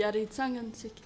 Yaritsangansika.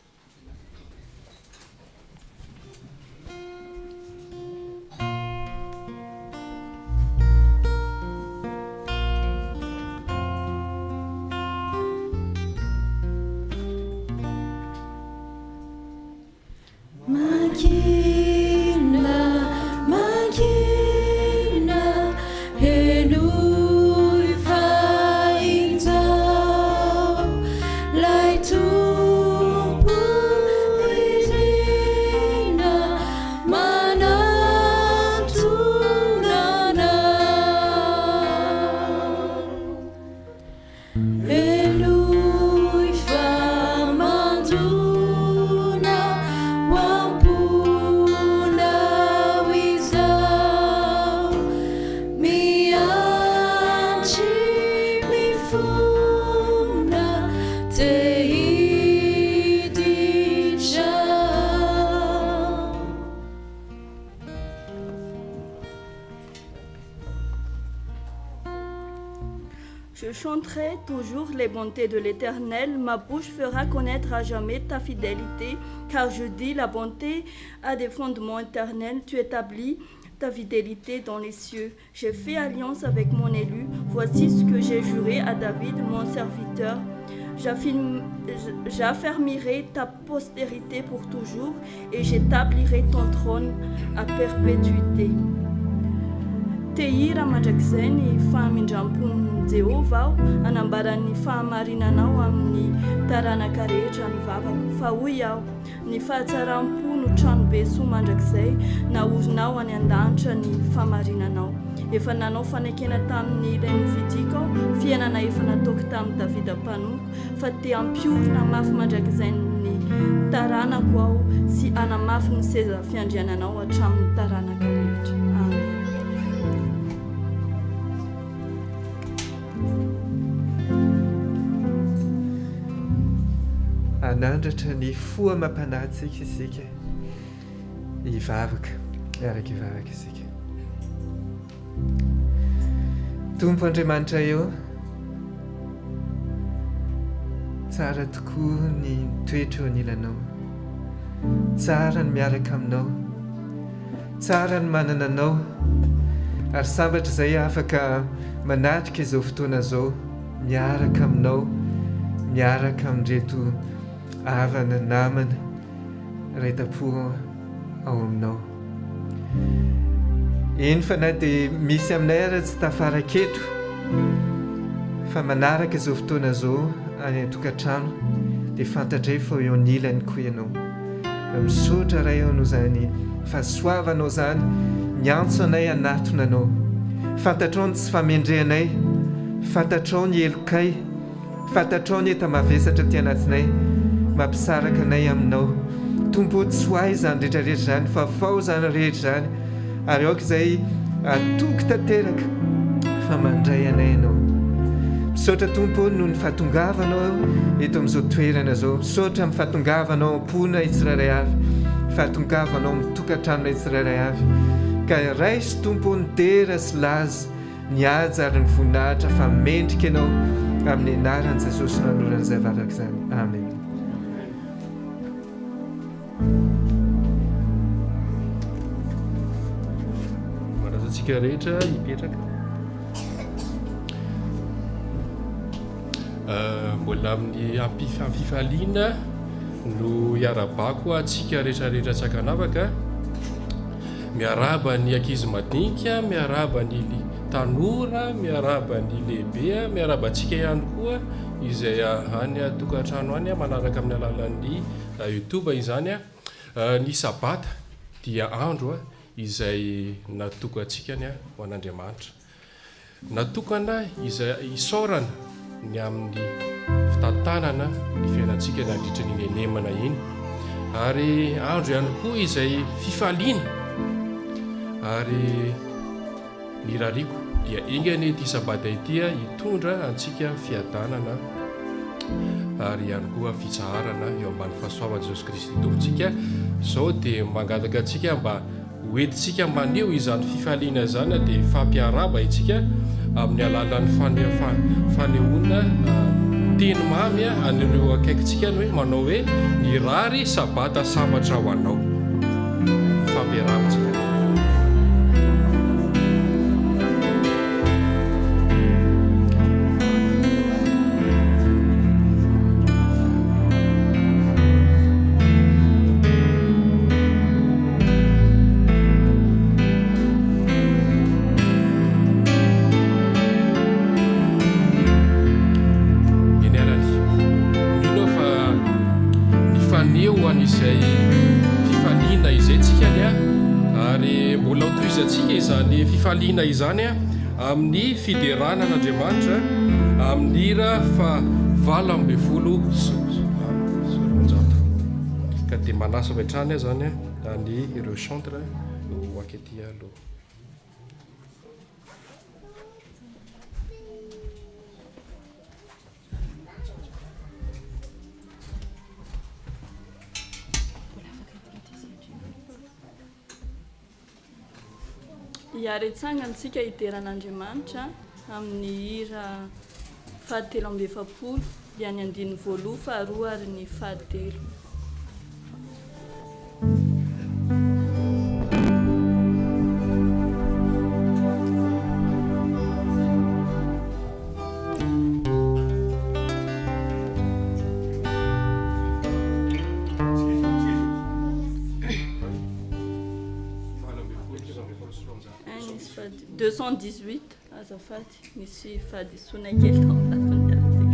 Je chanterai toujours les bontés de l'Éternel, ma bouche fera connaître à jamais ta fidélité, car je dis la bonté a des fondements éternels, tu établis ta fidélité dans les cieux. J'ai fait alliance avec mon élu, voici ce que j'ai juré à David, mon serviteur. J'affermirai ta postérité pour toujours et j'établirai ton trône à perpétuité. Tehira mandrakizay ny fahamindram-pon'i Jehovah anambaran'ny fahamarinanao amin'ny taranaka rehetra ny vavako fa hoy aho ny fahatsaram-po no tranobe soa mandrakizay naorinao any an-danitra ny fahamarinanao efa nanao fanekena tamin'ny ilay novidiko fiainana efa nataoko tamin'ny Davida mpanoko fa te ampiorina mafy mandrakizay ny taranako aho sy anamafy ny seza fiandriananao hatramin'ny taranaka rehetra. Amen. Anandratra ny foa mampanatsika isika hivavaka miaraka hivavaka isika. Tompo Andriamanitra eo, tsara tokoa ny toetra eo anilanao, tsara ny miaraka aminao, tsara ny manana anao, ary sambatra izay afaka manatrika izao fotoana izao miaraka aminao, miaraka amin'ireto havana namana raita-po ao aminao. Eny fa na dia misy aminay ary tsy tafaraketo fa manaraka izao fotoana izao any an-tokantrano dia fantatray fa eo anilany koa ianao. Misaotra ray ao no izany fahasoavanao izany miantso anay anatona anao. Fantatrao ny tsy famendrehanay, fantatrao ny elokay, fantatrao ny enta-mavesatra ty anatinay, mampisaraka anay aminao. Tompo tsy ho ahy izany rehetrarehetra izany fa fao izany rehetra izany, ary aoka izay atoky tanteraka fa mandray anay ianao. Misaotra Tompo noho ny fahatongavanao eto amin'izao toerana izao. Misaotra amin'ny fahatongavanao am-pona tsirairay avy, fahatongavanao amin'ny tokantranonay tsirairay avy. Ka raisy Tompo ny tera sy laza ny haja ary ny voninahitra fa mendrika ianao amin'ny anaran'i Jesosy nanorana izay vavaka izany. Amen. Manazantsika rehetra hipetraka. Mbola amin'ny ampififaliana no hiarabako atsika rehetrarehetra tsakanavaka, miaraba ny ankizy madinika, miaraba ny tanora, miaraba ny lehibe, miaraba antsika ihany koa izay any tokantrano any manaraka amin'ny alalan'ny YouTube izany. Ny sabata dia andro izay natoko antsika ho an'Andriamanitra. natokana izay isorana ny amin'ny fitantanana ny fiainantsika nandritra ny nenemana iny, ary andro ihany koa izay fifaliana. Ary ny rariko dia ingany ty sabata itya hitondra antsika fiadanana ary ihany koa fitsaharana eo ambany fahasoavan'i Jesosy Kristy tompontsika. Zao dia mangataka antsika mba hoentintsika maneho izany fifaliana zany, dia fampiaraba itsika amin'ny alalan'ny fanehoana teny mamy an'ireo akaikintsika ny hoe manao hoe ny rary sabata sambatra ho anao, fampiarabantsika. Izay fifaliana izay tsikany ary mbola otoizantsika izany fifaliana izany amin'ny fideranan'Andriamanitra amin'ny ra fa 20 ka dia manasa vetrany zany ny ireo chantre ho akety aloha. Hiaretsangantsika hideran'Andriamanitra amin'ny hira 770 dia ny 1 faharoa ary ny 7. Fady 218 azafady misy fady sona kely tao anatiny aratsika.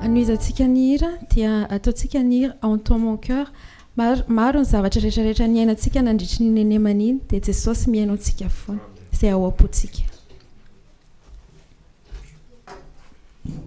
Anoizatsika ny hira dia ataontsika ny hira entends mon cœur. Maro ny zavatra rehetrarehetra ny ainatsika nandritry ny nenemana iny dia Jesosy miaino antsika foana izay ao am-pontsika. Thank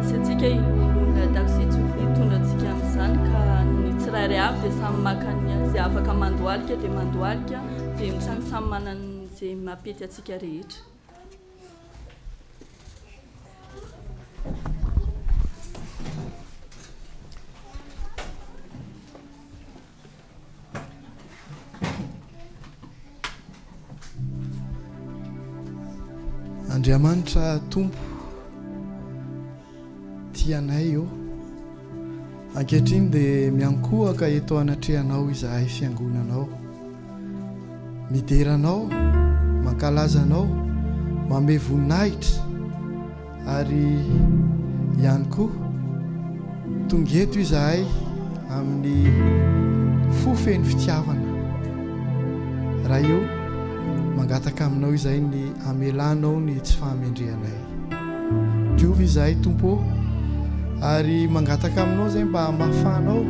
sy atsika ilolona taxi tondratsika amin'izany ka ny tsirairay avy dia samy makany zay afaka mandoalika dia mandoalika dia samy manana zay mampety atsika rehetra. Andriamanitra tompo tianay eo ankehitriny dia miankohaka eto anatrehanao izahay fiangonanao, mideranao, mankalazanao, mame voninahitra ary ihany koa tonga eto izahay amin'ny fofeny fitiavana. Raha eo mangataka aminao izahay ny amelanao ny tsy fahamendrehanay. Diovy izahay tompo ary mangataka aminao zay mba hamafanao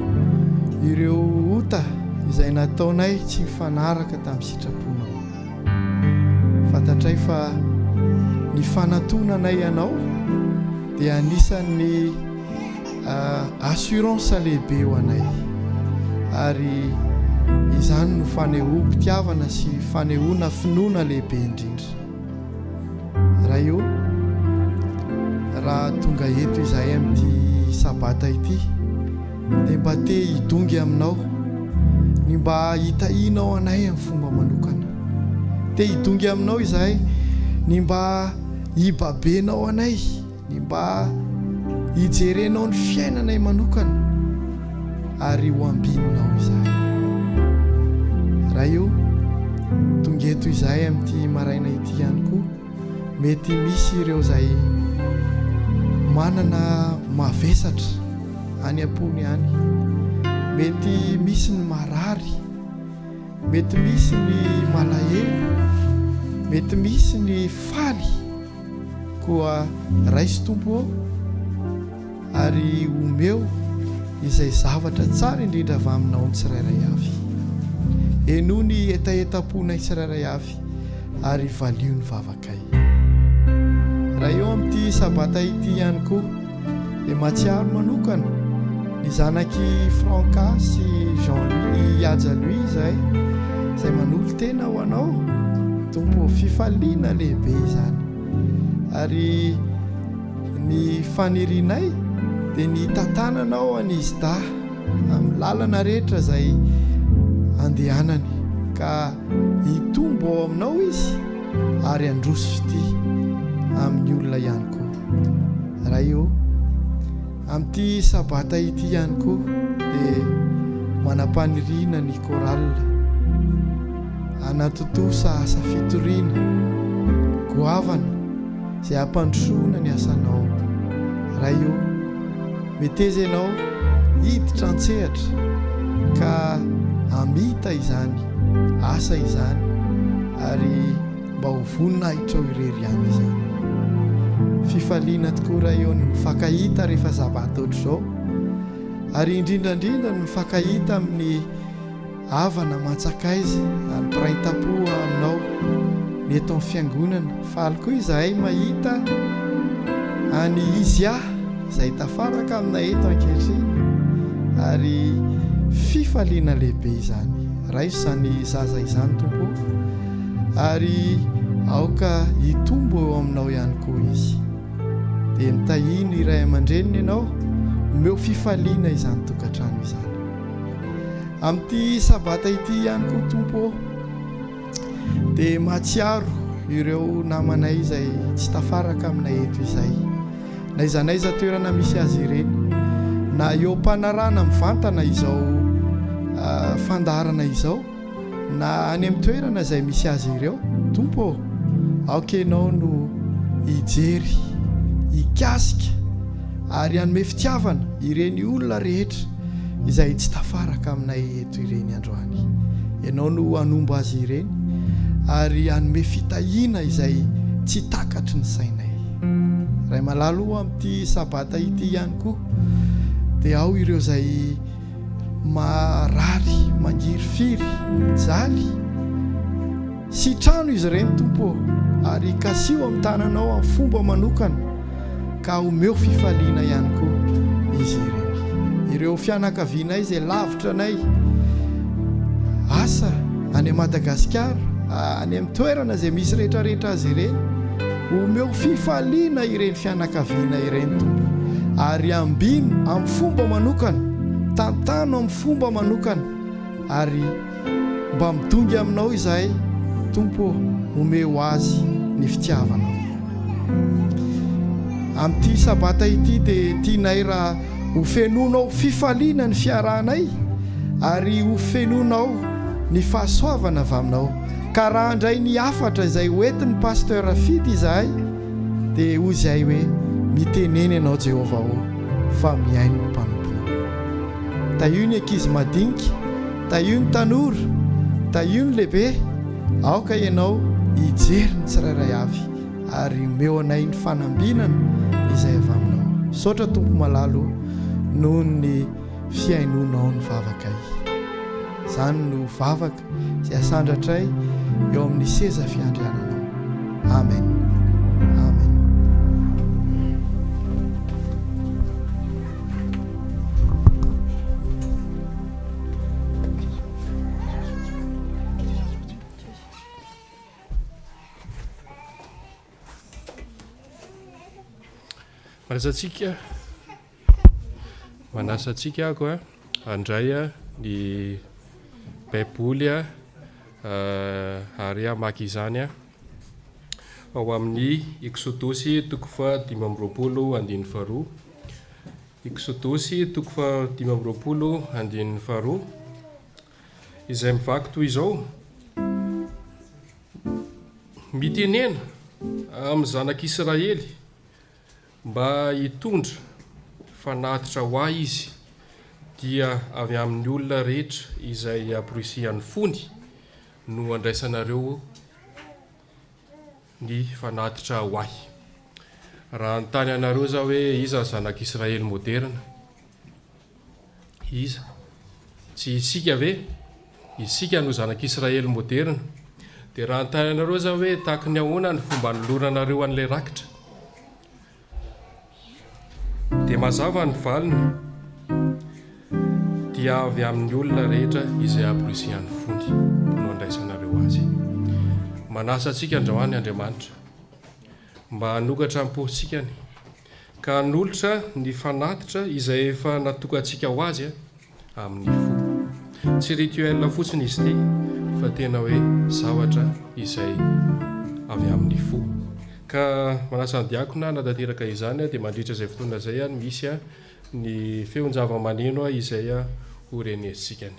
ireo ota izay nataonay tsy mifanaraka tamin'ny sitraponao. Fantatray fa ny fanatonanay ianao dia anisan'ny assurance lehibe ho anay ary izany no fanehoam-pitiavana sy fanehoana finoana lehibe indrindra. Raha eo raha tonga eto izahay amin'ity sabata ity dia mba te hidongy aminao, ny mba hitahinao anay amin'ny fomba manokana. Te hidongy aminao izahay ny mba hibabenao anay, ny mba hijerenao ny fiainanay manokana ary ho ambinonao izahay. Raha eo tonga eto izahay amin'ity maraina ity ihany koa, mety misy ireo izay manana mavesatra any am-pony any, mety misy ny marary, mety misy ny malahelo, mety misy ny faly, koa raisy tompo ary omeo izay zavatra tsara indrindra avy aminao ny tsirairay avy. Eno ny etaetam-ponay tsirairay avy ary valio ny vavakay. Raha eo amin'ity sabata ity ihany koa dia matsiaro manokana ny zanaky Franca sy Jean-Louis Ihaja-Louis izay manolo tena ho anao tompo, fifaliana lehibe izany ary ny fanirianay dia ny tantananao an'izy da amin'ny lalana rehetra izay andehanany ka hitombo ao aminao izy ary androso fity amin'ny olona ihany koa. Raha eo amin'ity sabata ity ihany koa dia manampaniriana ny koralina anatotosa asa fitoriana goavana izay hampandrosoana ny asanao. Raha eo meteza ianao hiditra an-tsehatra ka amita izany asa izany ary mba ho voninahitra ao irery ihany izany. Fifaliana tokoa raha eo ny mifankahita rehefa zavatra ohatr'izao ary indrindrandrindra ny mifankahita amin'ny havana mantsakaizy ary piraim-tapo aminao ny eto amin'ny fiangonana. Faly koa izahay mahita any izy izay tafaraka amina eto ankehitriny ary fifaliana lehibe izany. Raiso izany zaza izany tompo ary aoka hitombo eo aminao ihany koa izy. Dia mitahiny iray aman-dreniny ianao omeo fifaliana izany tokantrano izany. Amin'ity sabata ity ihany koa tompo dia matsiaro ireo namanay izay tsy tafaraka aminay eto izay, na izanaiza toerana misy azy ireny, na eo mpanarana mivantana izao fandarana izao, na any amin'ny toerana izay misy azy ireo tompo, aoka ianao no hijery, hikasika ary hanome fitiavana ireny olona rehetra izay tsy tafaraka aminay eto ireny androany. Ianao no hanombo azy ireny ary hanome fitahiana izay tsy takatry ny sainay. Ray malalo amin'ity sabata ity ihany koa dia ao ireo izay marary, mangiry firy, mijaly, sitrano izy ireny tompo ary kasio amin'ny tananao amin'ny fomba manokana ka omeo fifaliana ihany koa izy ireny. Ireo fianakavianay izay lavitra anay asa any Madagasikara, any amin'ny toerana izay misy rehetrarehetra azy ireny, omeo fifaliana ireny fianakaviana ireny Tompo, ary ambino amin'ny fomba manokana, tantano amin'ny fomba manokana, ary mba midongy aminao izahay Tompo, omeo azy ny fitiavanao. Amin'ity sabata ity dia tianay raha ho fenonao fifaliana ny fiarahanay, ary ho fenonao ny fahasoavana avy aminao. Ka raha andray ny afatra izay hoentin'ny pasteur Rafidy izahay, dia hoy izahay hoe miteneny ianao Jehovah fa miaino ny mpanomponao. Taio ny ankizy madinika, taio ny tanora, taio ny lehibe, aoka ianao hijery ny tsirairay avy, ary omeo anay ny fanambinana izay avy aminao. Saotra Tompo malalo noho ny fiainonao ny vavakay. Izany no vavaka izay asandratray eo amin'ny seza fiandriananao. Amen. Amen. Manasantsika ako andray ny baiboly ary amaky izany ao amin'ny Exodosy 5:22. Exodosy 5:22 izay mivaky toy izao: mitenena amin'ny zanak'Israely mba hitondra fanatitra ho ahy izy, dia avy amin'ny olona rehetra izay ampirisian'ny fony no andraisanareo ny fanatitra ho ahy. Raha nytany anareo zao hoe iza zanak'Israely moderna, iza tsy isika ve? Isika no zanak'Israely moderna. Dia raha nytany anareo zao hoe tahaka ny ahoana ny fomba noloranareo an'ilay rakitra, dia mazava ny valiny dia avy amin'ny olona rehetra izay ampirisian'ny fony no andraisanareo azy. Manasa antsika androany Andriamanitra mba hanokatra am-pohitsikany ka hanolotra ny fanatitra izay efa natokantsika ho azy amin'ny fo. Tsy rituel fotsiny izy ity, fa tena hoe zavatra izay avy amin'ny fo. Ka manasa ny diakona natateraka izany dia mandritra izay fotoana izay misy ny feon-java-maneno izay ho renesintsika.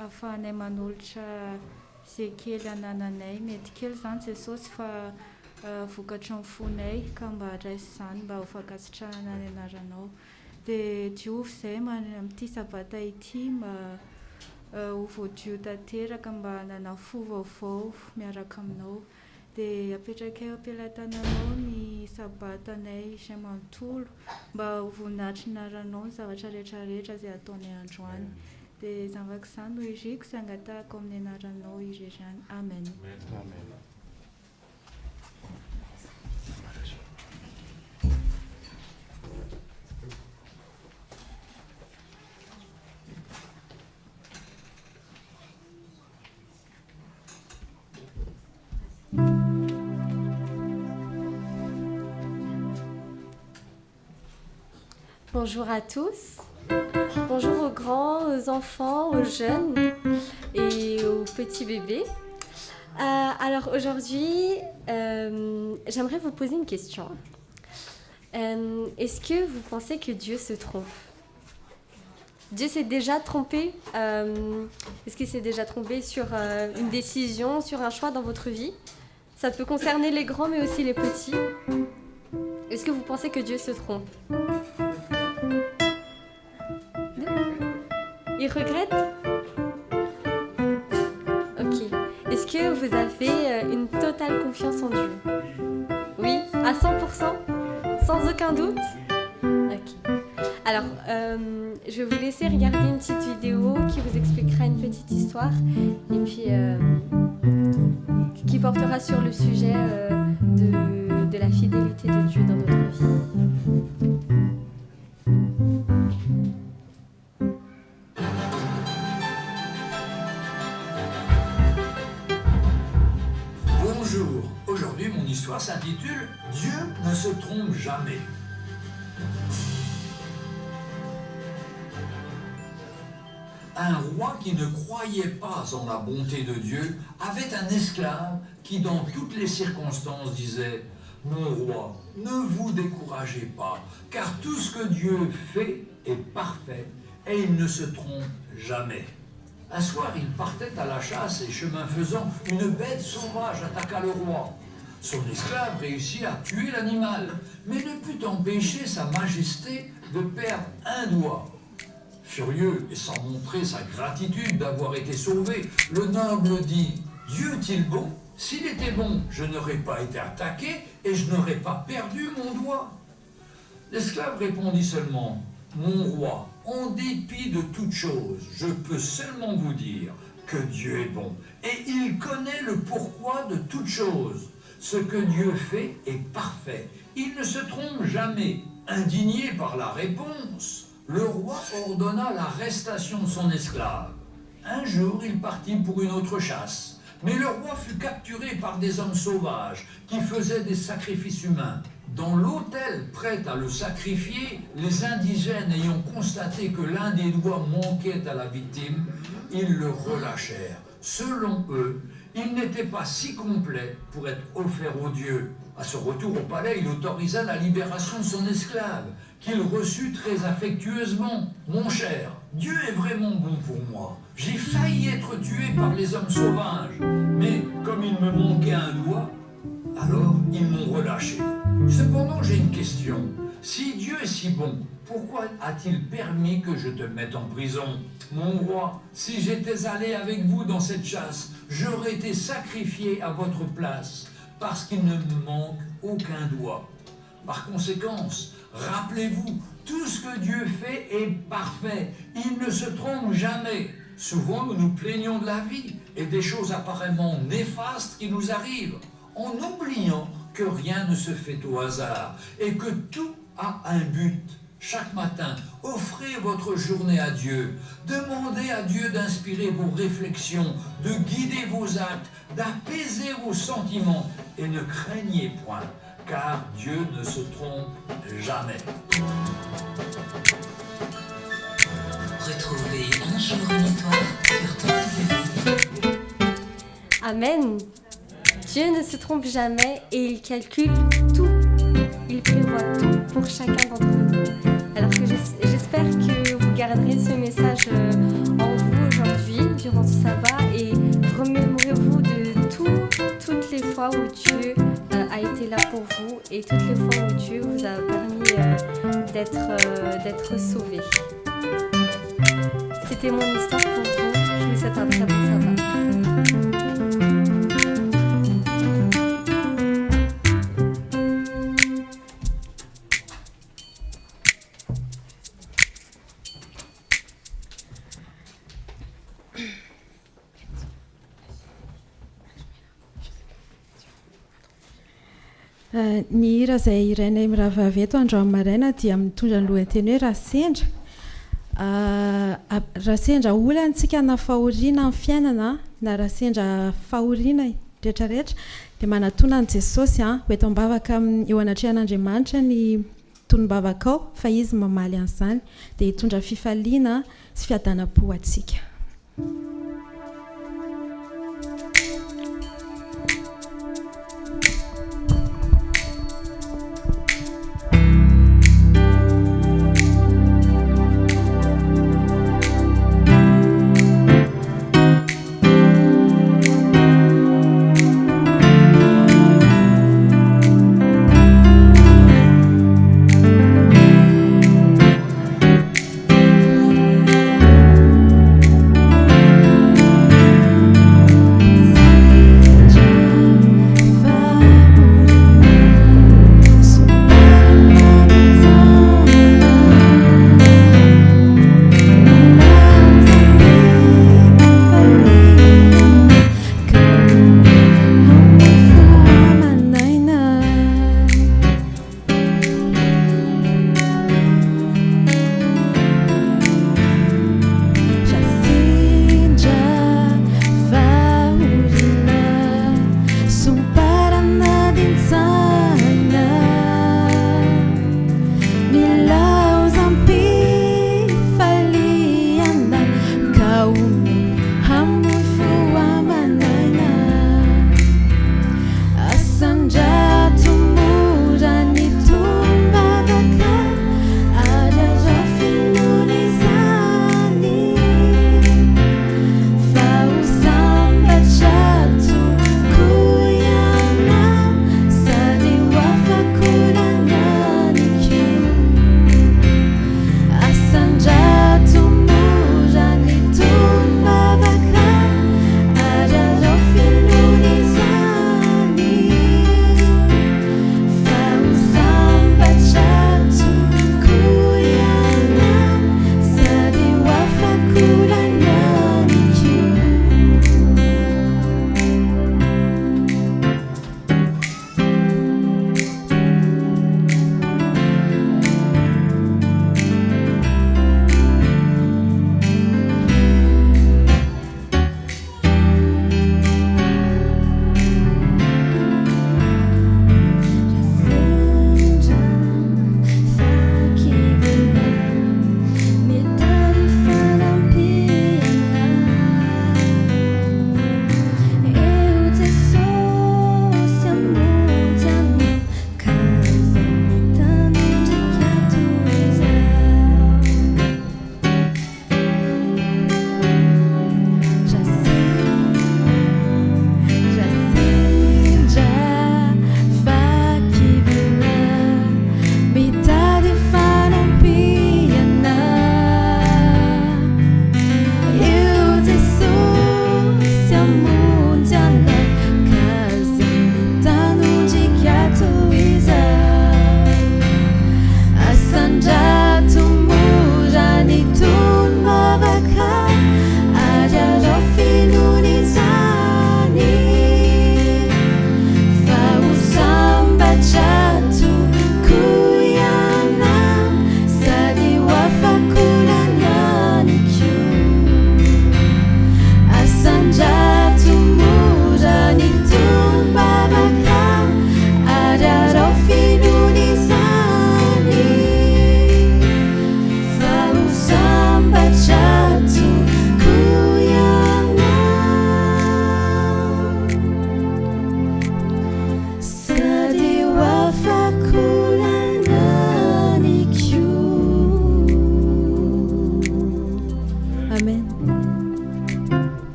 ahafahanay manolotra izay kely anananay, mety kely izany Jesosy fa vokatra ny fonay ka mba hadraisa izany mba ho fankasitrahana ny anaranao. Dia Diovy izay amin'ity sabata ity mba ho voadio tanteraka mba hanana fo vaovao miaraka aminao. Dia apetraka eo am-pelatananao ny sabatanay izay manontolo mba ho voninahitry ny anaranao ny zavatra rehetrarehetra izay ataonay androany. dia zavaka izany no iziko sy angatahako amin'ny anaranao izy izany. Amen. Amen. Bonjour à tous, bonjour aux grands, aux enfants, aux jeunes et aux petits bébés. Alors aujourd'hui, j'aimerais vous poser une question. Est-ce que vous pensez que Dieu se trompe? Dieu s'est déjà trompé? Est-ce qu'il s'est déjà trompé sur une décision, sur un choix dans votre vie? Ça peut concerner les grands mais aussi les petits. Est-ce que vous pensez que Dieu se trompe? Il regrette? Ok. Est-ce que vous avez une totale confiance en Dieu? Oui, à 100%? Sans aucun doute? Ok. Alors, je vais vous laisser regarder une petite vidéo qui vous expliquera une petite histoire et puis qui portera sur le sujet de la fidélité de Dieu dans notre vie. Bonjour, aujourd'hui mon histoire s'intitule « Dieu ne se trompe jamais ». Un roi qui ne croyait pas en la bonté de Dieu avait un esclave qui dans toutes les circonstances disait « Mon roi, ne vous découragez pas, car tout ce que Dieu fait est parfait et il ne se trompe jamais. » Un soir, il partait à la chasse et chemin faisant, une bête sauvage attaqua le roi. Son esclave réussit à tuer l'animal, mais ne put empêcher sa majesté de perdre un doigt. Furieux et sans montrer sa gratitude d'avoir été sauvé, le noble dit « Dieu est-il bon? S'il était bon, je n'aurais pas été attaqué et je n'aurais pas perdu mon doigt. » L'esclave répondit seulement « Mon roi, en dépit de toute chose, je peux seulement vous dire que Dieu est bon et il connaît le pourquoi de toute chose. Ce que Dieu fait est parfait, il ne se trompe jamais. » Indigné par la réponse, le roi ordonna l'arrestation de son esclave. Un jour, il partit pour une autre chasse, mais le roi fut capturé par des hommes sauvages qui faisaient des sacrifices humains. Dans l'autel prêt à le sacrifier, les indigènes ayant constaté que l'un des doigts manquait à la victime, ils le relâchèrent. Selon eux, il n'était pas si complet pour être offert aux dieux. À son retour au palais, il autorisa la libération de son esclave, qu'il reçut très affectueusement. « Mon cher, Dieu est vraiment bon pour moi. J'ai failli être tué par les hommes sauvages, mais comme il me manquait un doigt, alors ils m'ont relâché. Cependant, j'ai une question. Si Dieu est si bon, pourquoi a-t-il permis que je te mette en prison? Mon roi, si j'étais allé avec vous dans cette chasse, j'aurais été sacrifié à votre place, parce qu'il ne me manque aucun doigt. Par conséquent, rappelez-vous, tout ce que Dieu fait est parfait. Il ne se trompe jamais. Souvent, nous nous plaignons de la vie et des choses apparemment néfastes qui nous arrivent, en oubliant que rien ne se fait au hasard et que tout a un but. Chaque matin, offrez votre journée à Dieu. Demandez à Dieu d'inspirer vos réflexions, de guider vos actes, d'apaiser vos sentiments et ne craignez point, car Dieu ne se trompe jamais. Retrouvez un jour une histoire sur ton TV. Amen. Dieu ne se trompe jamais et il calcule tout. Il prévoit tout pour chacun d'entre nous. Alors que j'espère que vous garderez ce message en vous aujourd'hui, durant ce sabbat, et remémorez-vous de toutes les fois où Dieu a été là pour vous et toutes les fois où Dieu vous a permis d'être sauvé. C'était mon histoire pour vous. Je vous souhaite un très bon sabbat. Ny hira izay irainay mirava eto androany maraina dia mitondra ny lohateny hoe rasendra. Rasendra olantsika na fahoriana amin'ny fiainana na rasendra fahoriana rehetrarehetra dia manatona an' Jesosy ho eto ambavaka eo anatrehan'Andriamanitra ny tonom-bavakao fa izy mamaly an'izany dia hitondra fifaliana sy fiadanam-po atsika.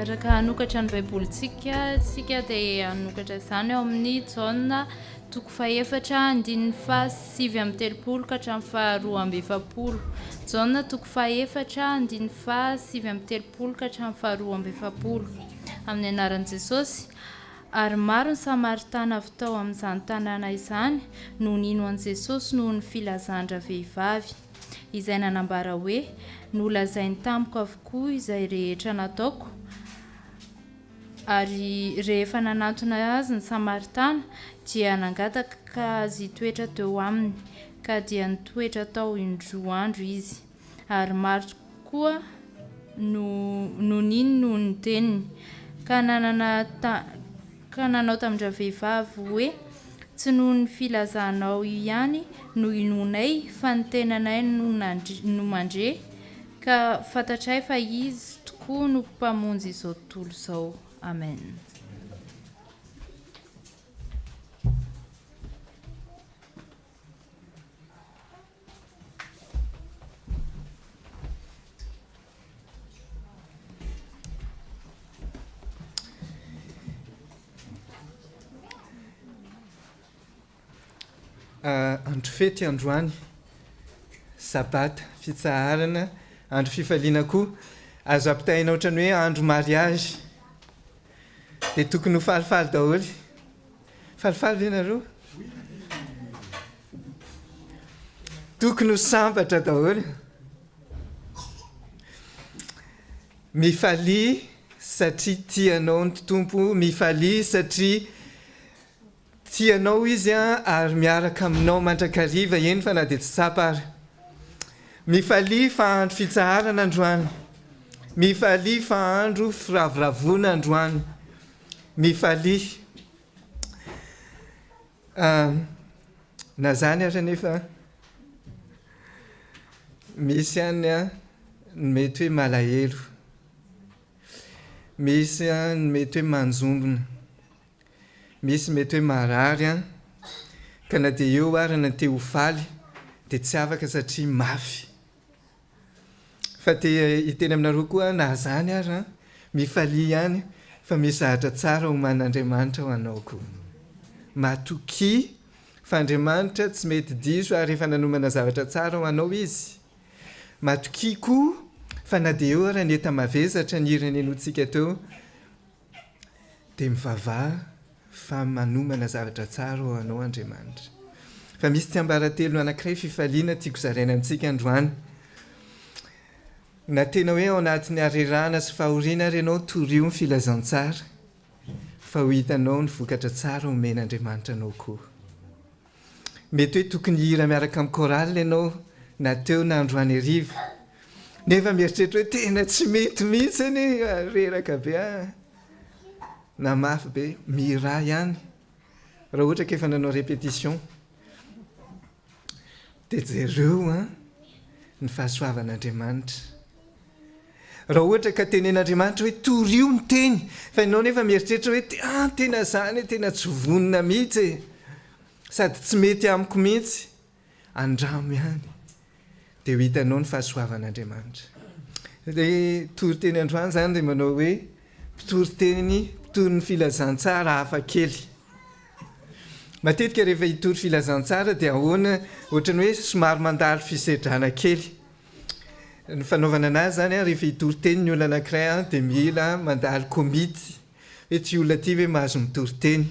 araka hanokatra ny baibolitsika tsika dia hanokatra izany ao amin'ny Jaona 4:7-7 ka hatramin'ny 12:7. Jaona 4:7-7 ka hatramin'ny 12:7 amin'ny anaran'i Jesosy. Ary maro ny Samaritana avy tao amin'izany tanàna izany no nino an'i Jesosy noho ny filazandra vehivavy izay nanambara hoe nolazainy tamiko avokoa izay rehetra nataoko. Ary rehefa nanantona azy ny Samaritana dia nangataka azy toetra teo aminy ka dia nitoetra tao indroa andro izy. Ary maro koa no nino noho ny teniny ka nanao tamindra vehivavy hoe tsy noho ny filazanao ihany no inonay fa ny tenanay no mandre ka fantatray fa izy tokoa no mpamonjy izao tontolo izao. Amen. Andro fety androany, sabata, fitsaharana, andro fifaliana koa, azo ampitaina ohatrany hoe andro mariage, dia tokony ho falifaly daholo. Falifaly ve ianareo? Tokony ho sambatra daholo. Mifalia satria tianao ny tompo, mifalia satria tianao izy ary miaraka aminao mandrakariva eny fa na dia tsy tsapa ary. Mifalia fa andro fitsaharana androany, mifalia fa andro firavoravoana androany, mifalia na zany ary nefa misy any mety hoe malahelo, misy mety hoe manjombona, misy mety hoe marary ka na dia eo ary na te ho faly dia tsy afaka satria mafy. Fa te hiteny aminareo koa na zany ary mifalia ihany fa misy zavatra tsara oman'Andriamanitra ho anao koa. Matokia fa Andriamanitra tsy mety diso ary efa nanomana zavatra tsara ho anao izy. Matokia koa fa na dia eo ary neta mavezatra ny hirany enotsika teo dia mivavaha fa manomana zavatra tsara ho anao Andriamanitra. Fa misy tsiambaratelo anankiray fifaliana tiako zaraina amintsika androany. Na tena hoe ao anatin'ny harerahana sy fahoriana ary ianao torio ny filazantsara fa ho hitanao ny vokatra tsara omen'Andriamanitra anao koa. Mety hoe tokony hira miaraka amin'ny chorale ianao na teo na androany hariva nefa mieritreritra hoe tena tsy mety mihitsy any reraka be na mafy be, mira ihany raha ohatra ka efa nanao répétition dia jereo ny fahasoavan'Andriamanitra. Raha ohatra ka tenen'Andriamanitra hoe torio ny teny fa ianao nefa mieritreritra hoe tena zany, tena tsy vonona mihitsy sady tsy mety amiko mihitsy, andramo ihany dia ho hitanao ny fahasoavan'Andriamanitra. Ilay toriteny androany zany dia manao hoe toriteny ny filazantsara hafa kely. Matetika rehefa hitory filazantsara dia ahoana ohatrany hoe somary mandalo fisedrana kely. Ny fanaovana anazy zany rehefa hitory teny ny olona anankiray dia mila mandalo komity hoe ty olona ty hoe mahazo mitory teny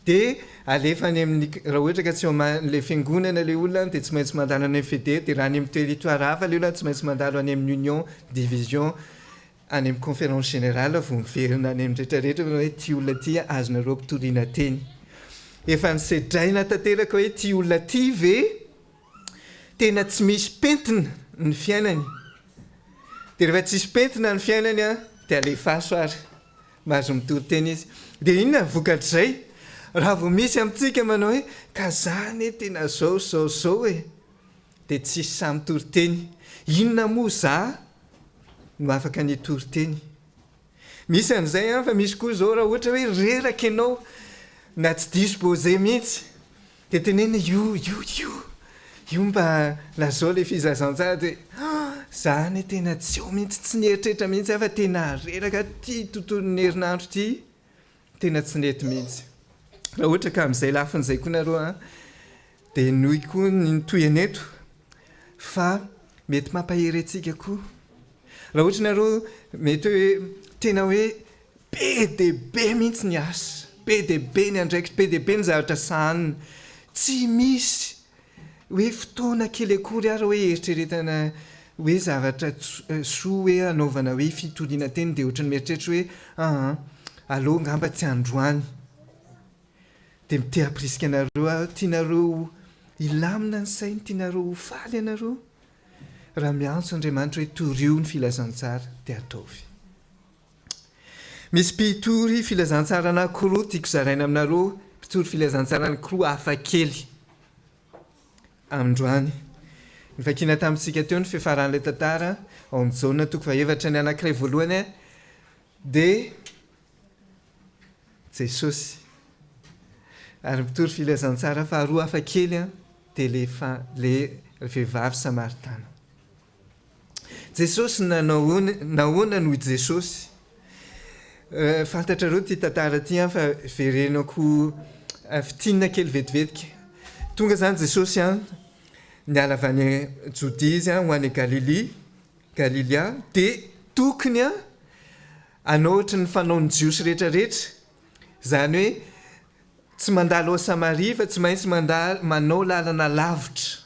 dia alefa any amin'ny raha ohatra ka tsy eo amin'ilay fiangonana ilay olona dia tsy maintsy mandalo any amin'ny FED dia raha any amin'ny territoire hafa ilay olona tsy maintsy mandalo any amin'ny union division any amin'ny conférence générale vao miverina any amin'ny rehetrarehetra hoe ty olona ty azonareo mpitoriana teny. Efa nisedraina tanteraka hoe ty olona ty ve tena tsy misy pentina ny fiainany, dia rehefa tsisy pentina ny fiainany dia alefaso ary mahazo mitory teny izy. Dia inona vokatr'izay raha vao misy amintsika manao hoe ka zany tena zao dia tsisy samy tory teny. Inona moa za no afaka nitory teny? Misy an'izay fa misy koa zao raha ohatra hoe reraka ianao na tsy disposé mihitsy dia tenena io mba lazao ilay fizazantsara dia zany tena tsy eo mihitsy tsy nieritreritra mihitsy fa tena reraka ty tontolon'ny herinandro ty tena tsy nety mihitsy raha ohatra ka amin'izay lafin'izay koa nareo a dia noy koa ny toyaneto fa mety mampahery antsika koa raha ohatra nareo mety hoe tena hoe be dia be mihitsy ny asa be dia be ny andraikitra be dia be ny zavatra sahaniny tsy misy hoe fotoana kely akory ary hoe eritreretana hoe zavatra soa hoe anaovana hoe fitoliana teny dia ohatra ny mieritreritra hoe aloha ngamba tsy androany dia mite hampirisika anareo tianareo ilamina ny sainy tianareo faly ianareo raha miantso Andriamanitra hoe torio ny filazantsara dia ataovy misy mpitory filazantsara anankiroa tiako zaraina aminareo mpitory filazantsara anankiroa hafa kely androany ny vakina tamintsika teo ny fiafaran'ilay tantara ao amin'ny jaona toko fahaefatra ny anankiray voalohany dia Jesosy ary mpitory filazantsara faharoa hafa kely dia le vehivavy Samaritana. Jesosy nahoana noho Jesosy fantatrareo ty tantara ty fa verenako fitinina kely vetivetika tonga zany Jesosy niala avy any Jodia izy ho any Galilea dia tokony anohatra ny fanaony jiosy rehetrarehetra zany hoe tsy mandalo ao Samaria fa tsy maintsy manao lalana lavitra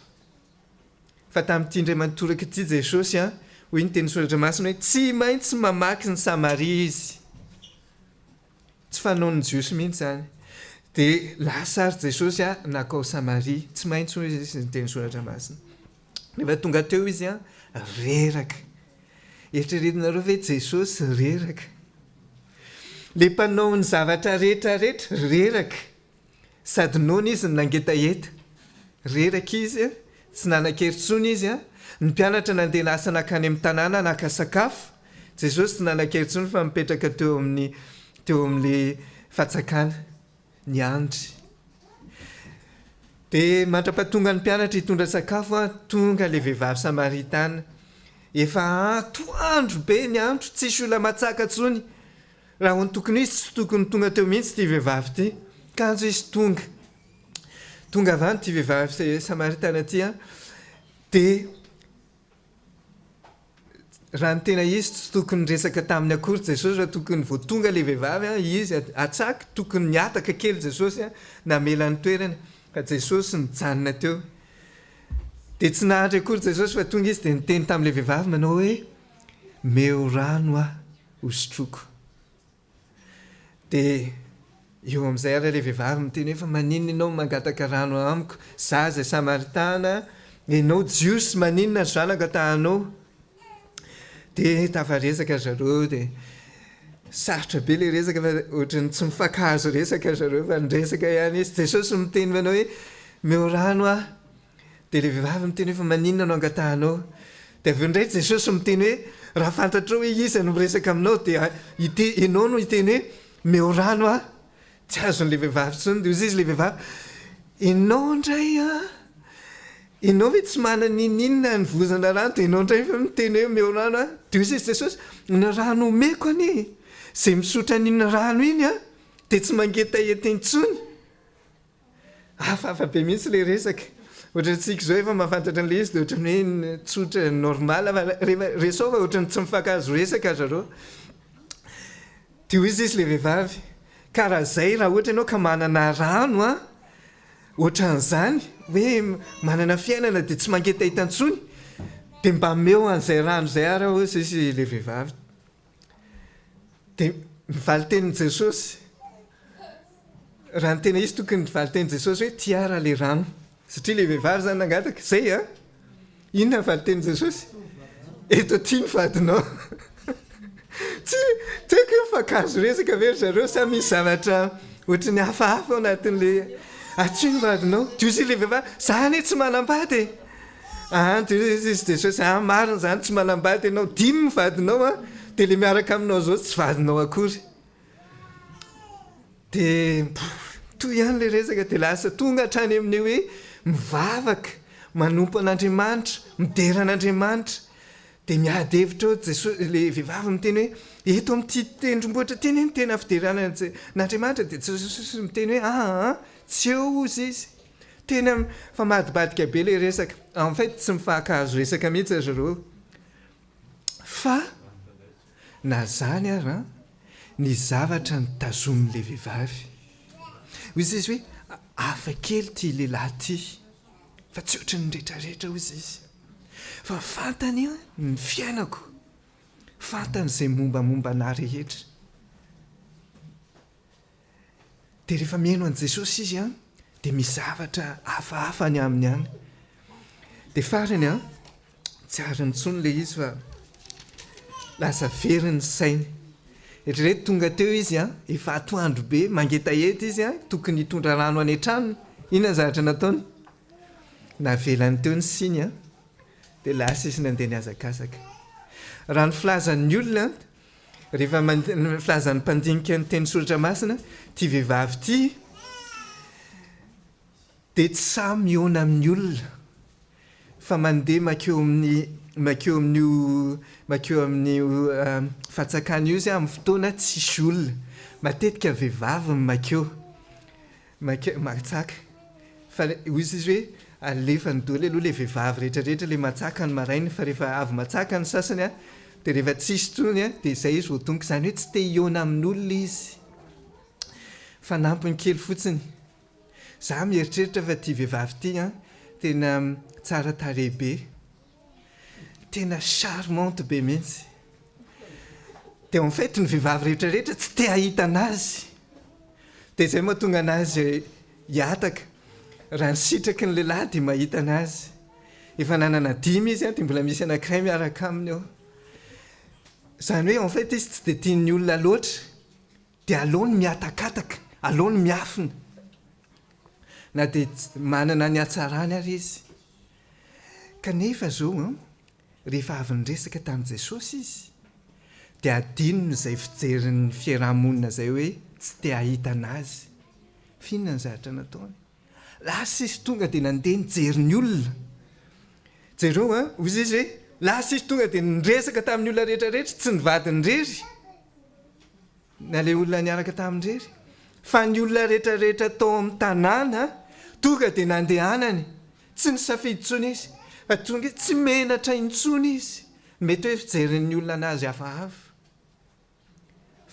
fa tamin'ity indray manotoraka ity Jesosy hoy ny teny soratra masina hoe tsy maintsy mamaky ny Samaria izy tsy fanaony jiosy mihitsy zany dia lasa ary Jesosy nakao Samaria tsy maintsy hoy izy ny teny soratra masina rehefa tonga teo izy reraka eritreretinareo ve Jesosy reraka le mpanao ny zavatra rehetrarehetra reraka sady noana izy ny nangetaheta reraka izy tsy nanan-keritsony izy ny mpianatra nandeha nasa nakany amin'ny tanàna naka sakafo Jesosy tsy nanan-keritsony fa mipetraka teo amin'le fatsakana ny andry dia mandrapatonga ny mpianatra hitondra sakafo tonga le vehivavy Samaritana efa atoandro be ny andro tsisy olona matsaka tsony raha hony tokony izy tsy tokony tonga teo mihitsy ty vehivavy ty kanjo izy tonga avany ty vehivavy Samaritana ty dia raha ny tena izy tsy tokony resaka tamin'ny akory Jesosy raha tokony vo tonga le vehivavy izy atsaky tokony niataka kely Jesosy namela ny toerana ka Jesosy nijanona teo dia tsy nahatra akory Jesosy fa tonga izy dia niteny tamin'le vehivavy manao hoe meo rano hosotroko dia eo amin'izay ary le vehivavy miteny hoe fa maninona ianao mangataka rano amiko za zay Samaritana ianao jiosy maninona zanaka tahanao dia tafaresaka zareo dia sarotra be le resaka fa ohatrany tsy mifankahazo resaka zareo fa nyresaka ihany izy Jesosy miteny manao hoe meo rano dia le vehivavy miteny hoe fa maninona no angatahanao dia avy eo indray Jesosy miteny hoe raha fantatrao hoe izy no miresaka aminao dia ianao no hiteny hoe meo rano tsy azon'le vehivavy tsony dia ozy izy le vehivavy ianao indray ianao hoe tsy manana ininona ny vozana rano dia ianao indray fa miteny hoe meo rano dia ozy izy Jesosy ny rano omeko anie zay misotra n'iny rano iny dia tsy mangetaheta intsony hafahafa be mihitsy le resaka ohatra tsika izao efa mahafantatra an'le izy dia ohatrany hoe tsotra normal fa rehefa resao fa ohatrany tsy mifankahazo resaka zareo dia hoy izy le vehivavy karaha zay raha ohatra ianao ka manana rano ohatran'izany hoe manana fiainana dia tsy mangetaheta intsony dia mba meo an'izay rano zay ary ozy izy le vehivavy dia mivaly tenin'i Jesosy raha ny tena izy tokony mivaly tenin'i Jesosy hoe tiara le rano satria le vehivavy zany nangataka zay inona mivaly tenin'i Jesosy eto ty ny vadinao tsy haiko hoe mifankahazo resaka very zareo sa misy zavatra ohatrany hafahafa ao anatin'le atsy ny vadinao dia ozy le vehivavy zany tsy manambady dia izy Jesosy marina zany tsy manambady ianao dimy ny vadinao dia le miaraka aminao zao tsy vadinao akory dia toy ihany le resaka dia lasa tonga hatrany amin'ny hoe mivavaka manompo an'Andriamanitra midera an'Andriamanitra dia miady hevitra le vehivavy miteny hoe eto amin'ity tendrombohitra teny ny tena fideranana n'Andriamanitra dia Jesosy miteny hoe tsy eo ozy izy tena fa madibadika be le resaka en fait tsy mifahankahazo resaka mihitsy azy ireo fa na zany ary ny zavatra ny tazomin'le vehivavy ozy izy hoe hafa kely ty lehilahy ty fa tsy ohatra ny rehetrarehetra ozy izy fa fantany ny fiainako fantany izay mombamomba ana rehetra dia rehefa mihaino an' Jesosy izy dia misy zavatra hafahafa ny aminy any dia farany tsy ary nitsony le izy fa lasa veriny sainy etrreto tonga teo izy efa atoandro be mangetaheta izy tokony hitondra rano any an-tranony inona zavatra nataony navelany teo ny siny dia lasa izy nandeha niazakazaka raha ny filazan'ny olona rehefa filazan'ny mpandinika ny teny soratra masina tia vehivavy ty dia tsy samy miona amin'ny olona fa mandeha makeo amin'ny fahatsakana io izy amin'ny fotoana tsisy olona matetika vehivavy makeo matsaka fa izy hoe alefa ny doly aloha le vehivavy rehetrarehetra le matsaka ny marainy fa rehefa avy matsaka ny sasany dia rehefa tsisy trony dia izay izy voatongoka izany hoe tsy te hiona amin'olona izy fa nampiny kely fotsiny za mieritreritra fa tia vehivavy ty tena tsara tarehibe tena charmante be mihitsy dia en fait ny vehivavy rehetrarehetra tsy te hahita anazy dia izay mahatonga anazy hiataka raha ny sitraky ny lehilahy dia mahita anazy efa nanana dimy izy dia mbola misy anankiray miaraka aminy eo izany hoe en fait izy tsy dia tian'ny olona loatra dia aleony miatakataka aleony miafina na dia manana ny hatsarany ary izy kanefa zao rehefa avy nyresaka tamin'i Jesosy izy dia adinony izay fijerin'ny fiarahamonina izay hoe tsy te hahita anazy finona ny zavatra nataony lasa izy tonga dia nandeha nijery ny olona jereo ozy izy hoe lasa izy tonga dia niresaka tamin'ny olona rehetrarehetra tsy nivadiny rery na le olona niaraka tamin'ny rery fa ny olona rehetrarehetra tao amin'ny tanàna tonga dia nandehanany tsy ny safidytsony izy fa tonga tsy menatra intsony izy mety hoe fijerin'ny olona anazy hafahafa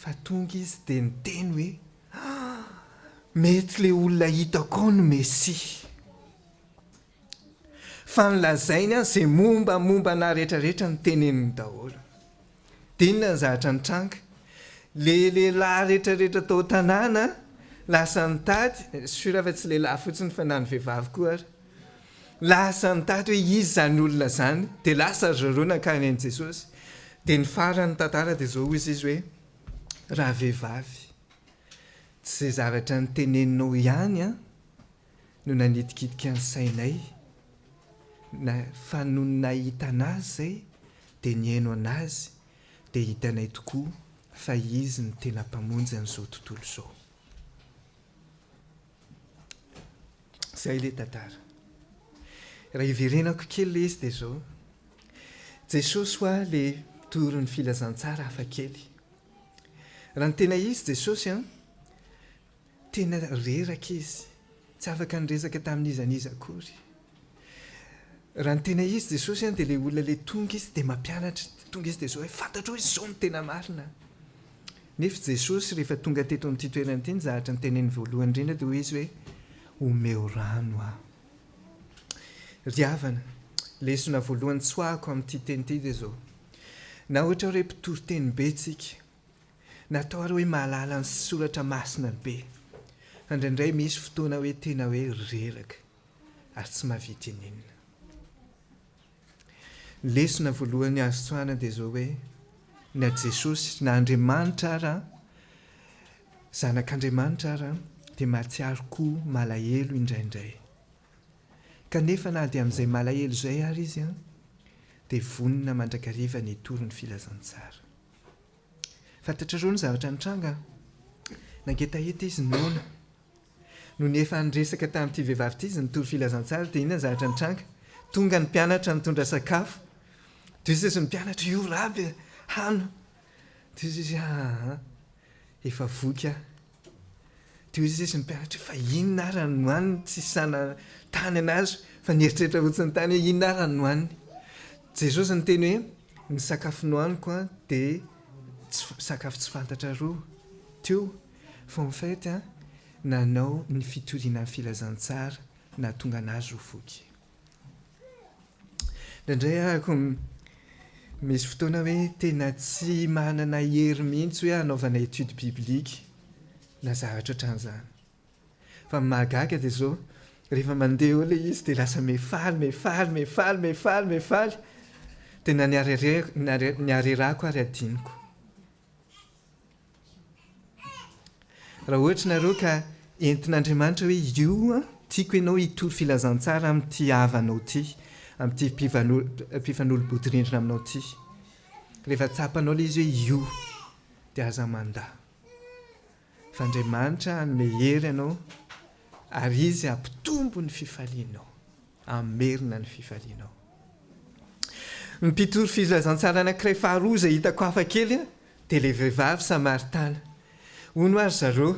fa tonga izy dia niteny hoe mety le olona hitako ao no Mesia fa nilazainy izay mombamomba ana rehetrarehetra ny teneniny daholo dia inona ny zavatra nitranga le lehilahy rehetrarehetra tao tanàna lasa nitady sura fa tsy lehilahy fotsiny fa na ny vehivavy koa ary lasa nitady hoe izy zany olona zany dia lasa zareo nankany an'i Jesosy dia ny farany tantara dia zao izy hoe raha vehivavy tsy izay zavatra nyteneninao ihany no nanitikitika ny sainay fa no nahita anazy izay dia nihaino anazy dia hitanay tokoa fa izy ny tena mpamonjy an'izao tontolo izao izay le tantara raha iverenako kely le izy dia zao Jesosy hoa le toron'ny filazantsara hafa kely raha ny tena izy Jesosy tena reraka izy tsy afaka nyresaka tamin'iza n'iza akory raha ny tena izy Jesosy dia le olona le tonga izy dia mampianatra tonga izy dia zao hoe fantatra hoe izao ny tena marina nefa Jesosy rehefa tonga teto amin'ity toerana ity ny zavatra ny teneny voalohany indrindra dia hoy izy hoe omeo rano ry havana lesona voalohany tsy hoahako amin'ity teny ity dia zao na ohatra hoe mpitory teny be tsika natao ary hoe mahalala ny soratra masina be indraindray misy fotoana hoe tena hoe reraka ary tsy mahavita inina lesona voalohany azo tsoahana dia zao hoe na Jesosy na Andriamanitra ara zanak'Andriamanitra ara dia mahatsiaro koa malahelo indraindray kanefa na dia amin'izay malahelo izay ary izy dia vonona mandrakariva ny toron'ny filazantsara fantatrareo ny zavatra nitranga nangetaheta izy noana no ny efa niresaka tamin'ity vehivavy ity izy nitory filazantsara dia inona ny zavatra nitranga tonga ny mpianatra nitondra sakafo dia izy ny mpianatra io raby hano dia izy efa voky a dia izy ny mpianatra fa inona ary no hoaniny tsy sana tany anazy fa nieritreritra fotsiny tany hoe inona ary no hoaniny jesosy ny teny hoe ny sakafo nohaniko a dia sakafo tsy fantatra roa teo fa en fait nanao ny fitoriana ny filazantsara na tonga anazy ho voky indraindray ahako misy fotoana hoe tena tsy manana hery mihitsy hoe hanaovana étude biblique na zavatra ohatran'izany fa mahagaga dia zao rehefa mandeha eo ilay izy dia lasa mefaly tena niarerako ary adiniko raha ohatra nareo ka entin'Andriamanitra hoe io tiako ianao hitory filazantsara amin'ity havanao ty amin'ity mpifanolobodirindrina aminao ty rehefa tsapanao ilay izy hoe io dia aza mandahy fa Andriamanitra hanome hery ianao ary izy ampitombo ny fifalianao amerina ny fifalianao ny mpitory filazantsara anankiray faharoa izay hitako hafa kely dia ilay vehivavy Samaritana hono ary zareo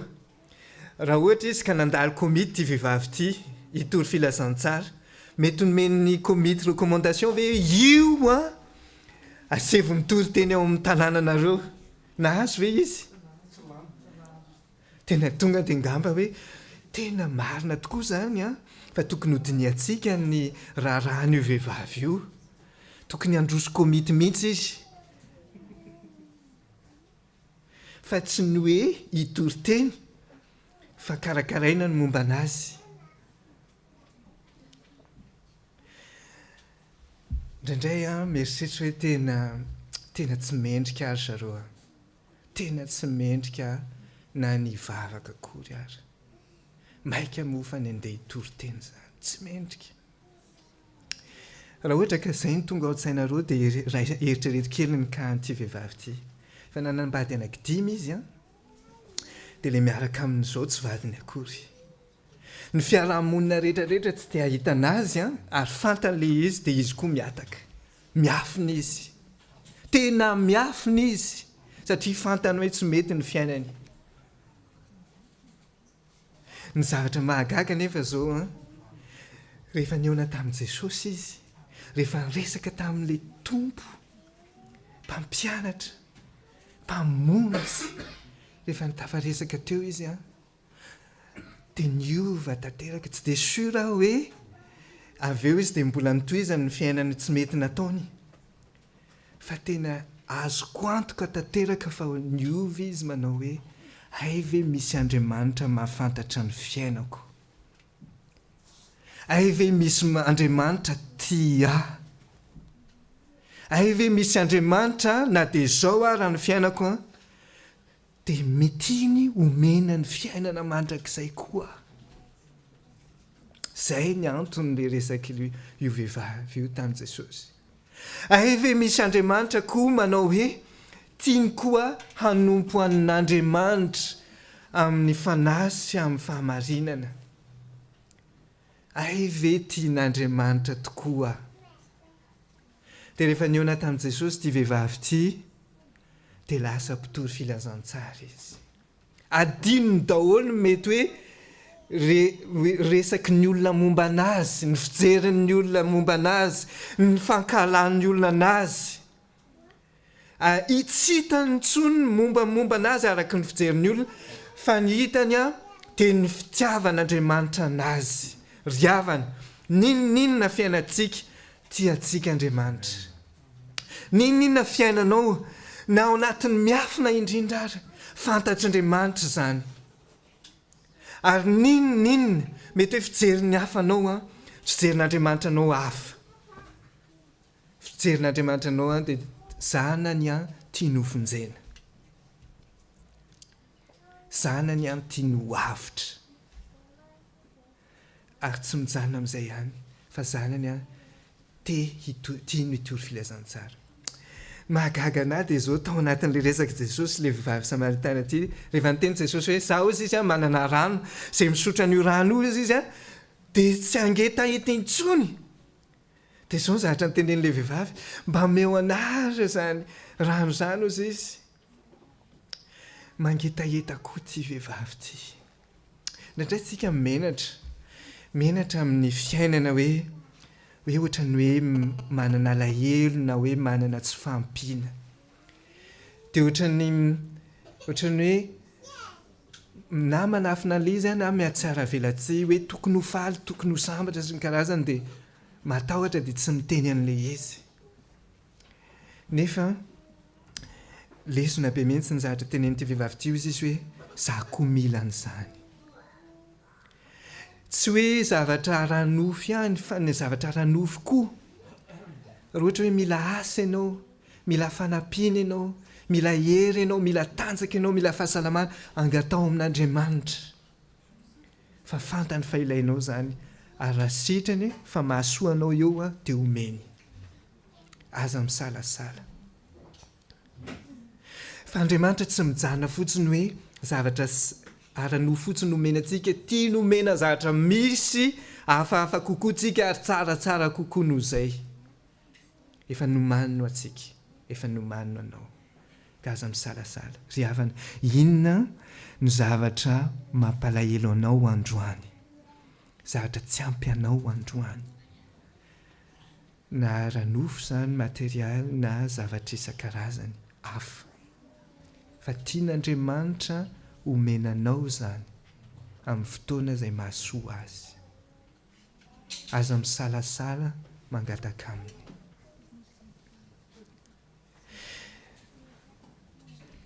raha ohatra izy ka nandalo komity ty vehivavy ty hitory filazantsara mety nomeny komity recommandation ve io asevo mitory teny ao amin'ny tanànanareo na azo ve izy tena tonga dia ngamba hoe tena marina tokoa zany fa tokony hodiniatsika ny raharahany io vehivavy io tokony androso komity mihitsy izy fa tsy ny hoe hitory teny fa karakaraina ny momba anazy indraindray mieritreritra hoe tena tsy mendrika ary zareo tena tsy mendrika na ny vavaka akory ary maika mofa ny andeha hitory teny zany tsy mendrika raha ohatra ka izay ny tonga ao an-tsainareo dia eritrereto kely ny ka an'ity vehivavy ity fa nanambady anankidimy izy dia ilay miaraka amin'izao tsy vadiny akory ny fiarahamonina rehetrarehetra tsy dia ahita anazy ary fantan'ilay izy dia izy koa miataka miafina izy tena miafina izy satria fantany hoe tsy mety ny fiainany ny zavatra mahagaga nefa zao rehefa niona tamin'i Jesosy izy rehefa niresaka tamin'ilay tompo mpampianatra mpamonjy rehefa nitafaresaka teo izy dia niova tanteraka tsy dia sura hoe avy eo izy dia mbola nitohizany ny fiainany tsy mety nataony fa tena azoko antoka tanteraka fa niova izy manao hoe ay ve misy Andriamanitra mahafantatra ny fiainako ay ve misy Andriamanitra tia ay ve misy Andriamanitra na dia zao ary ny fiainako dia mitiny omena ny fiainana mandrakizay koa zay ny anton'ilay resaka io vehivavy io tamin'i Jesosy ay ve misy Andriamanitra koa manao hoe tiany koa hanompo an'Andriamanitra amin'ny fanahy sy amin'ny fahamarinana ay ve tian'Andriamanitra tokoa dia rehefa niona tamin'i Jesosy ity vehivavy ity dia lasa mpitory filazantsara izy adinony daholo mety hoe resaky ny olona momba anazy ny fijerin'ny olona momba anazy ny fankalan'ny olona anazy tsy hitany intsony ny mombamomba anazy araka ny fijerin'ny olona fa ny hitany dia ny fitiavan'Andriamanitra anazy riavana ninona fiainantsika tiantsika Andriamanitra ninona fiainanao na ao anatin'ny miafina indrindra ary fantatr'Andriamanitra zany ary ninona mety hoe fijerin'ny hafanao fijerin'Andriamanitra anao hafa fijerin'Andriamanitra anao dia zanany tia nofonjena zanany tia nohavitra ary tsy mijanona amin'izay ihany fa zanany tia no hitory filazantsara mahagaga anahy dia zao tao anatin'ilay resaka Jesosy ilay vehivavy Samaritana ity rehefa niteny Jesosy hoe zaho izy izy manana rano izay misotra an'io rano io izy dia tsy angeta hita intsony dia zao zahatra nytenen'ilay vehivavy mba meo anara zany rano zany ozy izy mangetaheta koa ty vehivavy ty ndraindray tsika menatra amin'ny fiainana hoe ohatra ny hoe manana alahelo na hoe manana tsy fampiana dia ohatra ny hoe na manafina le izy na mihatsara velatsy hoe tokony ho faly tokony ho sambatra sy ny karazany dia matahotra dia tsy miteny an'ilay izy nefa lesona be mihitsy ny zahatra tenen'ity vehivavy ty izy hoe za koa mila an'izany tsy hoe zavatra ara-nofo ihany fa ny zavatra ara-nofo koa raha ohatra hoe mila asa ianao mila fanampiana ianao mila hery ianao mila tanjaka ianao mila fahasalamana angatao amin'Andriamanitra fa fantany fa ilainao zany ary raha sitrany fa mahasoanao eo dia omeny aza misalasala fa Andriamanitra tsy mijana fotsiny hoe zavatra ara-nofo fotsiny omena antsika tia nomena zavatra misy hafahafa kokoa tsika ary tsaratsara kokoa noho izay efa nomanino atsika efa nomanino anao ka aza misalasala ry havana inona ny zavatra mampalahelo anao androany zavatra tsy ampy anao androany na ara-nofo zany materialy na zavatra isan-karazany hafa fa tian'Andriamanitra omenanao zany amin'ny fotoana izay mahasoa azy aza misalasala mangataka aminy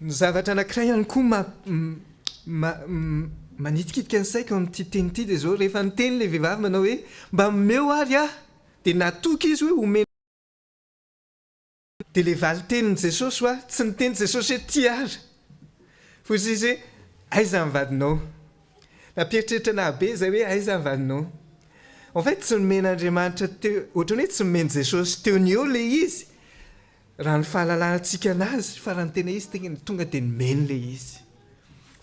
ny zavatra anankiray ihany koa manitikitika ny saiko amin'ity teny ity dia zao rehefa niteny ilay vehivavy manao hoe mba meo ary dia natoky izy hoe omena dia ilay valy tenin' Jesosy tsy niteny Jesosy hoe ty ary fa izy hoe aiza ny vadinao napieritreritra anahy be zay hoe aiza ny vadinao en fait tsy nomen'Andriamanitra teo ohatrany hoe tsy nomeny Jesosy teo ny eo ilay izy raha ny fahalalantsika anazy fa raha ny tena izy tena tonga dia nomeny ilay izy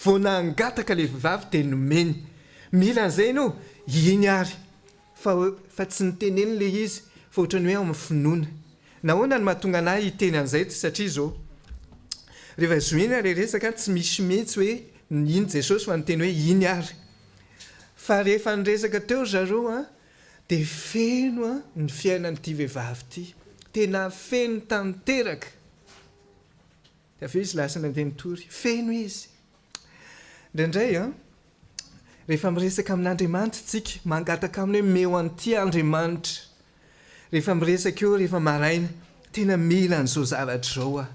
vao nangataka ilay vehivavy dia nomeny mila an'izay ianao iny ary fa tsy niteneny ilay izy fa ohatrany hoe amin'ny finoana nahoana ny mahatonga anahy hiteny an'izay satria zao rehefa zoina ilay resaka tsy misy mihitsy hoe iny Jesosy fa niteny hoe iny ary fa rehefa niresaka teo zareo dia feno ny fiainan'ity vehivavy ty tena feno tanteraka dia avy eo izy lasa nandeha nitory feno izy indraindray rehefa miresaka amin'Andriamanitra tsika mangataka aminy hoe meo an'ity Andriamanitra rehefa miresaka eo rehefa maraina tena mila an'izao zavatra zao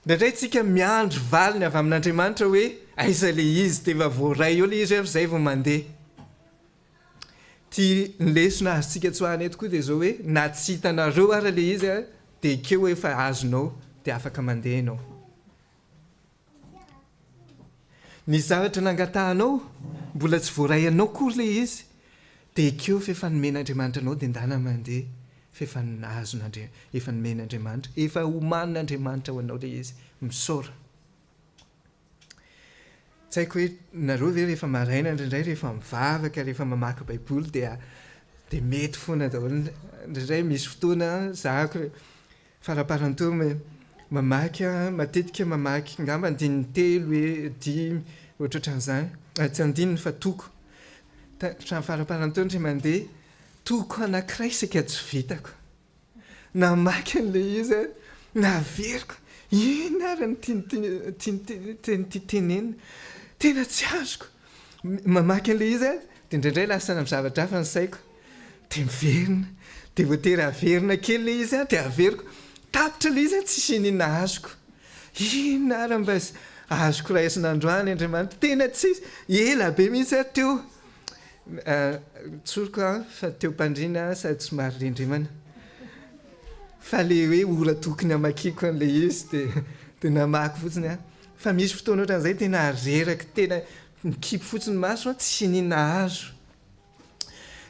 indraindray tsika miandro valiny avy amin'Andriamanitra hoe aiza ilay izy dia efa voaray eo ilay izy hoe izay vao mandeha ty nylesona azontsika tsoahana eto koa dia zao hoe na tsy hitanareo ary ilay izy dia keo efa azonao dia afaka mandeha ianao ny zavatra nangatahanao mbola tsy voaray anao koa ilay izy dia keo fa efa nomen'Andriamanitra anao dia ndana mandeha fa efa nazon'Andriamanitra efa nomen'Andriamanitra efa homanin'Andriamanitra ho anao ilay izy misaora tsy haiko hoe nareo ve rehefa maraina indraindray rehefa mivavaka rehefa mamaky baiboly dia mety foana daholo indraindray misy fotoana zahako faraparan-teo mamaky matetika mamaky ngamba andininy telo hoe dimy ohatrohatran'izany tsy andininy fa toko trano faraparan-teo ndray mandeha toko anankiray sika tsy vitako namaky an'ilay izy naveriko ina ary ny tenenina tena tsy azoko mamaky an'ilay izy dia indraindray lasa amin'ny zavatra hafa ny saiko dia miverina dia voatery averina kely ilay izy dia averiko tapitra ilay izy tsy sinina azoko ina ary mba azoko raisin'androany Andriamanitra tena tsy ela be mihitsy teo tsoriko fa teo mpandrina sady somary rindrimana fa le hoe ora tokony hamakiko an'ilay izy dia namaky fotsiny fa misy fotoana ohatran'izay tena reraka tena mikipy fotsiny maso tsy sinina azo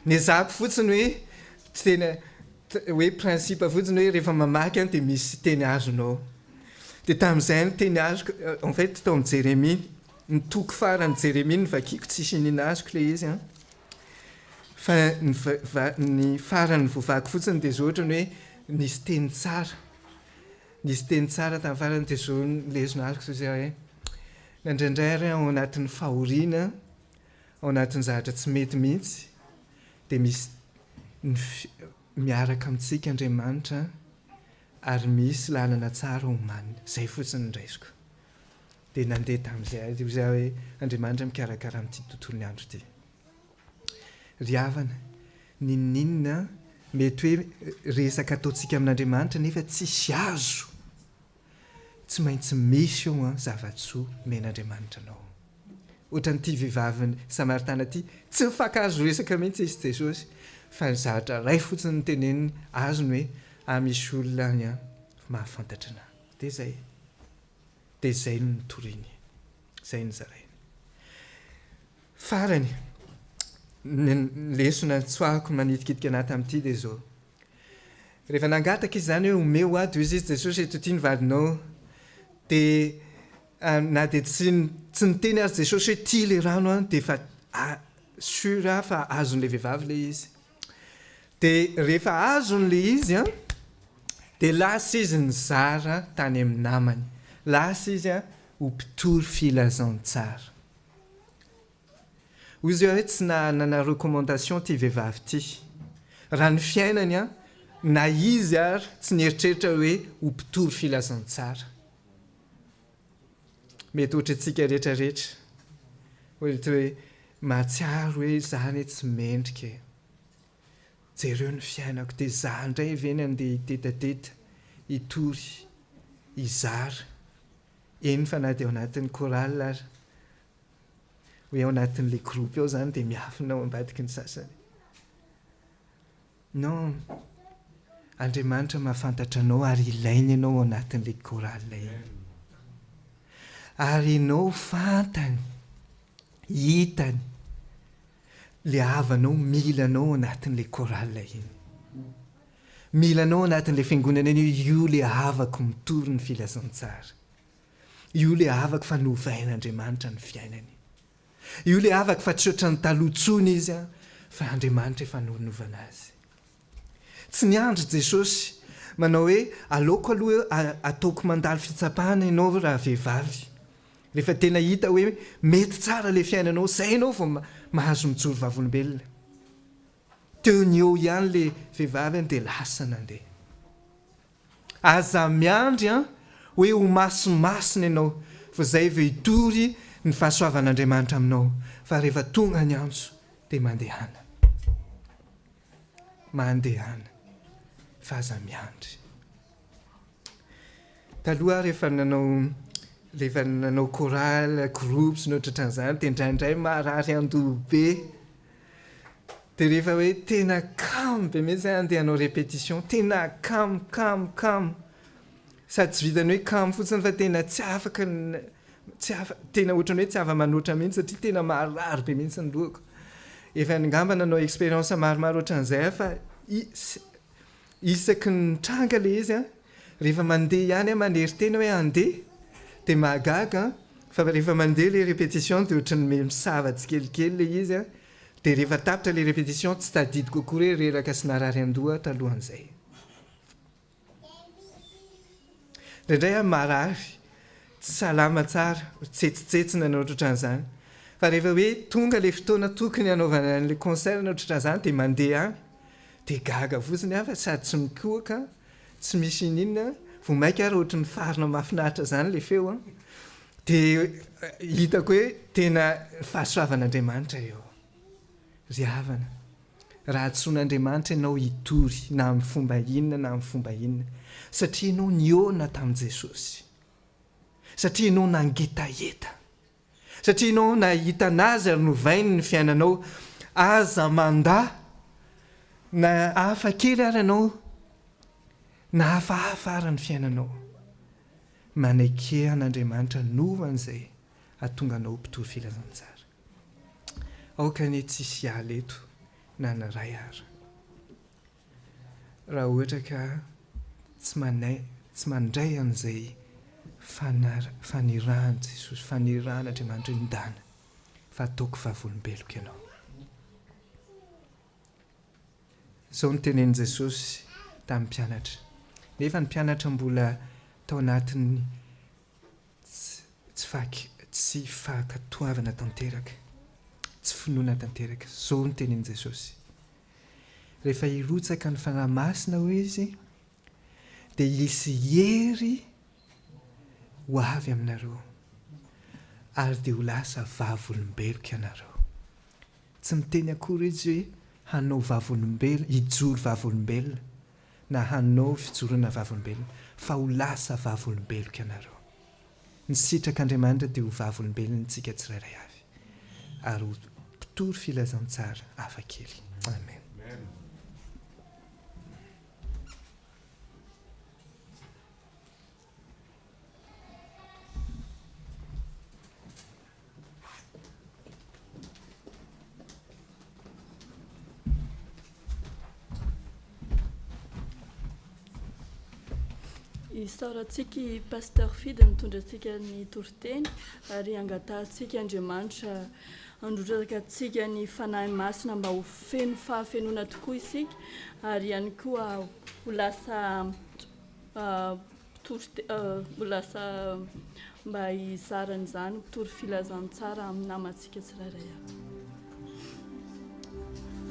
ny zako fotsiny hoe tena hoe prinsipa fotsiny hoe rehefa mamaky dia misy teny azonao dia tamin'izay ny teny azoko en fait tao amin'ny Jérémie ny toko farany Jérémie ny vakiko tsy sinina azoko ilay izy fa ny farany voavako fotsiny dia zao ohatrany hoe nisy teny tsara tamin'ny farany dia zao lesona azoko so zay hoe nandraindray ary ao anatin'ny fahoriana ao anatin'ny zavatra tsy mety mihitsy dia misy miaraka amintsika Andriamanitra ary misy lalana tsara omanina zay fotsiny ndraisiko dia nandeha tamin'izay zay hoe Andriamanitra mikarakara amin'ity tontolo ny andro ity ry havana ninninona mety hoe resaka ataontsika amin'Andriamanitra nefa tsisy azo tsy maintsy misy eo a zava-tsoa men'Andriamanitra anao ohatra n'ity vehivavy Samaritana ity tsy mifankahazo resaka mihitsy izy Jesosy fa ny zavatra ray fotsiny ny teneniny azony hoe misy olona any a mahafantatra anahy dia zay no nitoriany zay ny zarainy farany lesona tsoahako manitikitika anahy tamin'ity dia zao rehefa nangataka izy zany hoe omeo ato izy Jesosy eto ity ny vadinao dia na dia tsy niteny azy Jesosy hoe tia le rano a dia efa sura fa azon'le vehivavy le izy dia rehefa azon'le izy a dia lasa izy nizara tany amin'ny namany lasa izy a ho mpitory filazantsara hoy izy hoe tsy nanana recommandation ty vehivavy ty raha ny fiainany a na izy ary tsy nieritreritra hoe ho mpitory filazantsara mety ohatra antsika rehetrarehetra ohatra hoe mahatsiaro hoe zany tsy mendrika jereo ny fiainako dia za indray veny andeha hitetadeta hitory hizara eny fa na dia ao anatin'ny chorale ary hoe ao anatin'le groupe ao zany dia miafina ao ambadiky ny sasany non Andriamanitra mahafantatra anao ary ilainy ianao ao anatin'le chorale eny ary ianao fantany hitany le havanao milanao ao anatin'le chorale eny milanao ao anatin'le fiangonana eny io le havako mitory ny filazantsara io le havako fa novain'Andriamanitra ny fiainany io le havaka fa tsy ohatran'ny talohantsony izy a fa Andriamanitra efa nonovana azy tsy niandry Jesosy manao hoe aleoko aloha ataoko mandalo fitsapahana ianao raha vehivavy rehefa tena hita hoe mety tsara le fiainanao zay ianao vao mahazo mijoro vavolombelona teo ny eo ihany le vehivavy any dia lasa nandeha aza miandry a hoe ho masimasina ianao fa zay vao hitory ny fahasoavan'Andriamanitra aminao fa rehefa tonga ny antso dia mandehana fa aza miandry taloha rehefa nanao chorale groupe sy nohatratran'izany dia indraindray marary andoha be dia rehefa hoe tena kamo be mihitsy andeha hanao répétition tena kamo sady tsy vitany hoe kamo fotsiny fa tena tsy afaka tena ohatrany hoe tsy afa-manoatra mihitsy satria tena marary be mihitsy ny lohako efa ngamba nanao expérience maromaro ohatran'izay fa isaky ny tranga le izy a rehefa mandeha ihany a manery tena hoe andeha dia mahagaga fa rehefa mandeha le répétition dia ohatrany misava tsikelikely le izy a dia rehefa tapitra le répétition tsy tadidiko akory hoe reraka sy narary andoha talohan'izay indraindray a marary tsy salama tsara tsetsitsetsina na ohatran'izany fa rehefa hoe tonga le fotoana tokony hanaovana le concert na ohatran'izany dia mandeha any dia gaga fotsiny afa sady tsy mikohaka tsy misy ninona vao maika ary ohatran'ny farina mahafinaritra zany le feo a dia hitako hoe tena fahasoavan'Andriamanitra eo ry havana raha tsoin'Andriamanitra ianao hitory na amin'ny fomba inona satria ianao niona tamin'i Jesosy satria ianao nangetaheta satria ianao nahita anazy ary novainy ny fiainanao aza mandahy na hafa kely ary ianao na hafahafa ary ny fiainanao manaiken'Andriamanitra nova an'izay ahatonga anao mpitory filazantsara aoka ny tsisy ala eto na ny ray ara raha ohatra ka tsy mandray an'izay fanirahany Jesosy fanirahan'Andriamanitra indana fa ataoko vavolombeloko ianao Izao ny tenenin Jesosy tamin'ny mpianatra. Nefa ny mpianatra mbola tao anatin'ny tsy fankatoavana tanteraka, tsy finoana tanteraka. Izao ny tenenin Jesosy. Rehefa hirotsaka ny fanahy masina ho izy, dia hisy hery ho avy aminareo, ary dia ho lasa vavolombeloko ianareo. Tsy miteny akory izy hoe hanao vavolombelona, hijoro vavolombelona, na hanao fijorona vavolombelona, fa ho lasa vavolombeloko ianareo. Ny sitrak'Andriamanitra dia ho vavolombelona tsika tsirairay avy, ary ho mpitory filazantsara hafakely. Amen. Isaorantsika i pasteur Fidy mitondra antsika ny toriteny ary angatantsika Andriamanitra handrotsaka antsika ny fanahy masina mba ho feno fahafenona tokoa isika, ary ihany koa ho lasa ho lasa mba hizarana izany mpitory filazantsara amin'ny namantsika tsirairay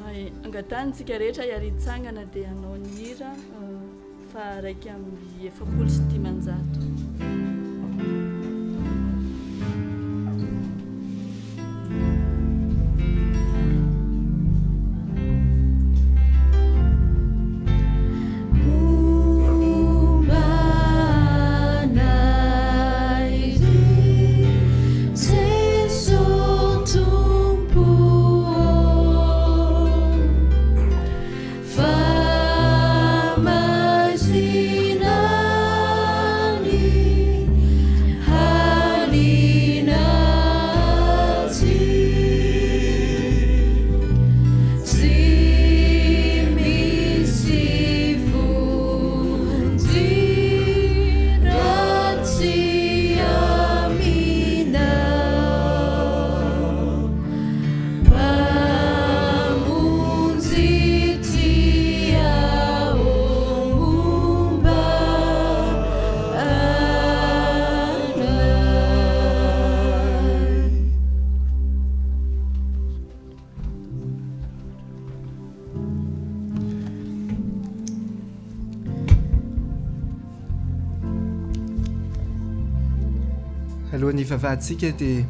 avy. Angatantsika rehetra hiaritsangana dia hanao ny hira fa raiky amin'ny 7:10. Alohan'ny vavahantsika dia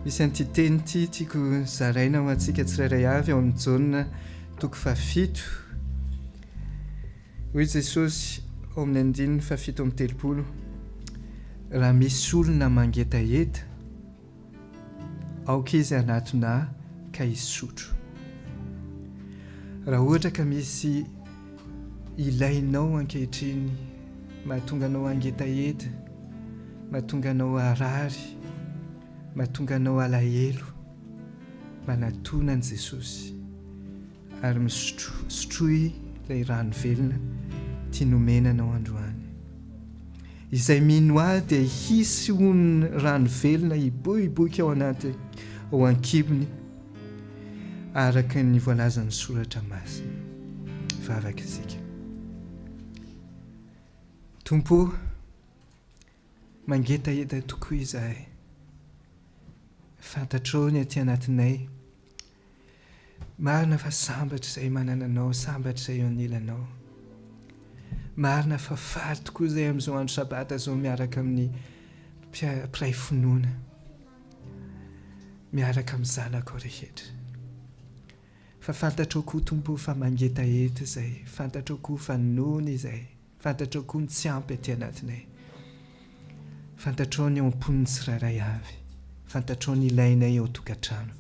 misy an'ity teny ity tiako zaraina ho antsika tsirairay avy ao amin'ny jaunina 7. Hoy Jesosy ao amin'ny 7:30, raha misy olona mangetaheta, aoka izy anatona ka hisotro. Raha ohatra ka misy ilainao ankehitriny mahatonga anao angetaheta, mahatonga anao harary, mahatonga anao alahelo, manatona an' Jesosy ary misotroy ilay rano velona tia nomenanao androany. Izay mino ahy dia hisy hon'ny rano velona hiboiboika ao anaty ao an-kibony araka ny voalazan'ny soratra masina. Vavaka isika. Tompo, mangetaheta tokoa izahay. Fantatrao ny aty anatinay. Marina fa sambatra izay manana anao, sambatra izay eo anilanao. Marina fa faly tokoa izay amin'izao andro sabata izao miaraka amin'ny mpiray finoana, miaraka amin'ny zanako rehetra. Fa fantatrao koa Tompo fa mangetaheta izay, fantatrao koa fa noana izay, fantatrao koa ny tsy ampy aty anatinay. Fantatrao ny ampon'ny tsirairay avy, fantatrao ny ilainay ao tokantrano,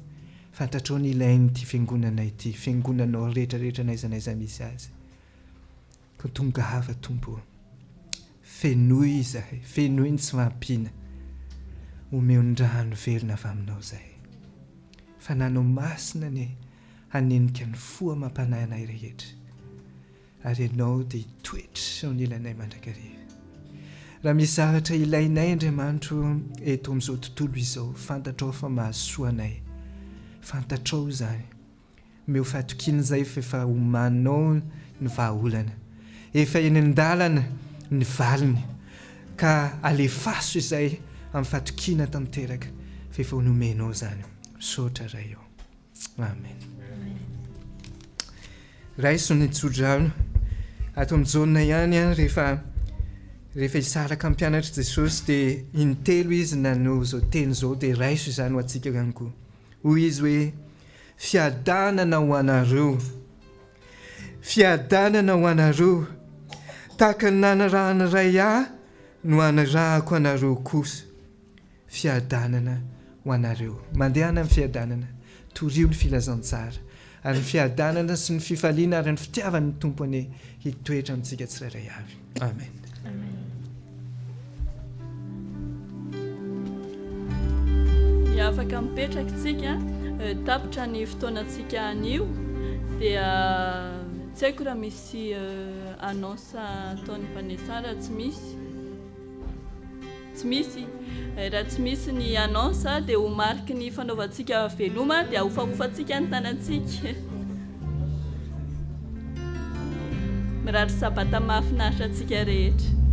fantatrao ny ilain'ny ity fiangonanay ity, fiangonanao rehetrarehetra n'aiza n'aiza misy azy. Ka tongava Tompo, fenoy izahay, fenoy ny tsy mampina, omeon-drano velona avy aminao izahay. Fa nanao masina ny hanenika ny foa mampanahy anay rehetra, ary ianao dia hitoetra ao anilanay mandrakariva. Raha misy zavatra ilainay Andriamanitro eto amin'izao tontolo izao, fantatrao fa mahasoa anay, fantatrao izany, meo fahatokina zay fa efa omaninao ny vahaolana efa eny an-dalana ny valiny ka alefaso izay amin'ny fahatokina tanteraka fa efa nomenao zany misaotra ray eo amen raiso ny tsodrano ato amin'izona ihany a rehefa isaraka mpianatra Jesosy dia intelo izy nanao zao teny zao dia raiso izany ho antsika ihany koa hoy izy hoe fiadanana ho anareo fiadanana ho anareo tahaka ny nanarahana ray ahy no anarahako anareo kosa fiadanana ho anareo mandehana amin'ny fiadanana torio ny filazantsara ary ny fiadanana sy ny fifaliana ary ny fitiavan'ny tompony hitoetra amintsika tsirairay avy amen afaka mipetraka tsika tapitra ny fotoanantsika anio dia tsy haiko raha misy annonce ataon'ny mpanesara tsy misy raha tsy misy ny annonce dia ho mariky ny fanaovantsika veloma dia hofahofantsika ny tanantsika mirary sabata mahafinaritra antsika rehetra